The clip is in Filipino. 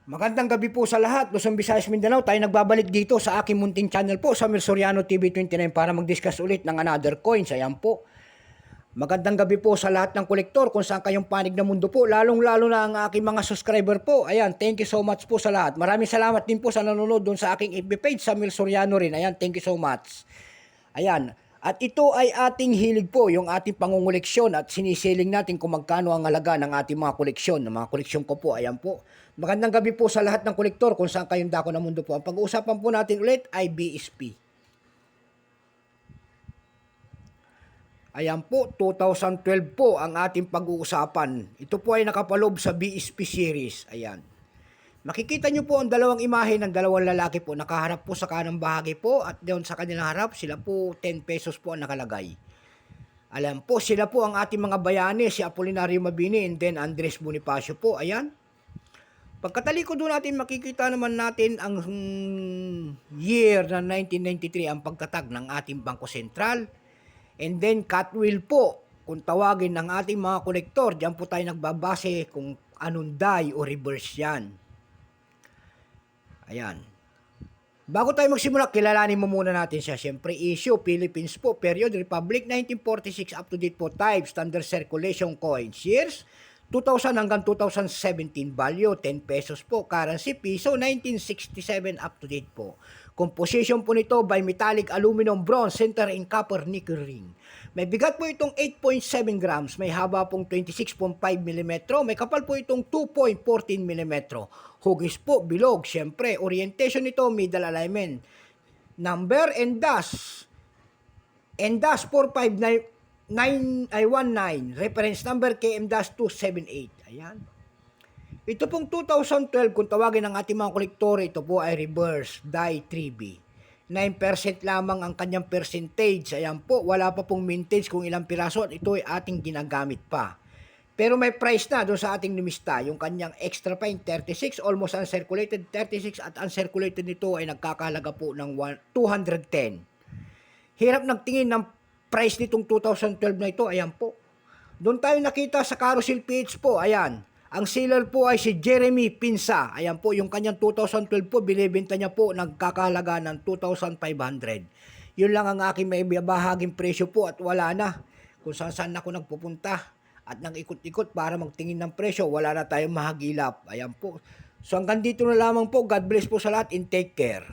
Magandang gabi po sa lahat. Luzon, Visayas, Mindanao. Tayo nagbabalik dito sa aking munting channel po sa Mil Soriano TV29 para mag-discuss ulit ng another coins. Ayan po. Magandang gabi po sa lahat ng kolektor kung saan kayong panig na mundo po. Lalong-lalo na ang aking mga subscriber po. Ayan, thank you so much po sa lahat. Maraming salamat din po sa nanonood doon sa aking FB page sa Mil Soriano rin. Ayan, thank you so much. Ayan. At ito ay ating hilig po, yung ating pangunguleksyon at sinisiling natin kung magkano ang halaga ng ating mga koleksyon. Ng mga koleksyon ko po, ayan po. Magandang gabi po sa lahat ng kolektor kung saan kayong dako ng mundo po. Ang pag-uusapan po natin ulit ay BSP. Ayan po, 2012 po ang ating pag-uusapan. Ito po ay nakapalob sa BSP series. Ayan. Makikita nyo po ang dalawang imahe ng dalawang lalaki po. Nakaharap po sa kanang bahagi po at doon sa kanilang harap, sila po 10 pesos po ang nakalagay. Alam po, sila po ang ating mga bayani, si Apolinario Mabini and then Andres Bonifacio po. Ayan. Pagkataliko doon natin, makikita naman natin ang year na 1993, ang pagtatag ng ating Bangko Sentral. And then Catwill po, kung tawagin ng ating mga kolektor, diyan po tayo nagbabase kung anong die o reverse yan. Ayan. Bago tayo magsimula, kilalanin mo muna natin siya. Siyempre, issue, Philippines po, period, Republic, 1946, up to date po, type, standard circulation coins, years, 2000 hanggang 2017, value, 10 pesos po, currency, piso, 1967, up to date po. Composition po nito by metallic aluminum bronze, center in copper nickel ring. May bigat po itong 8.7 grams, may haba pong 26.5 mm, may kapal po itong 2.14 mm. Hugis po, bilog, syempre, orientation nito, middle alignment. Number and dash. And dash 45919, reference number KM-278. Ayan. Ito pong 2012, kung tawagin ng ating mga kolektor, ito po ay reverse die 3B. 9% lamang ang kanyang percentage. Ayan po, wala pa pong mintage kung ilang piraso at ito ay ating ginagamit pa. Pero may price na doon sa ating lumista. Yung kanyang extra fine 36, almost uncirculated 36 at uncirculated nito ay nagkakahalaga po ng 210. Hirap nagtingin ng price nitong 2012 na ito. Ayan po. Doon tayo nakita sa Carousel PH po. Ayan. Ang seller po ay si Jeremy Pinsa. Ayan po, yung kanyang 2012 po, binibenta niya po nagkakahalaga ng 2,500. Yun lang ang aking may bahaging presyo po at wala na. Kung saan ako nagpupunta at nang ikot-ikot para magtingin ng presyo, wala na tayong mahagilap. Ayan po. So hanggang dito na lamang po. God bless po sa lahat and take care.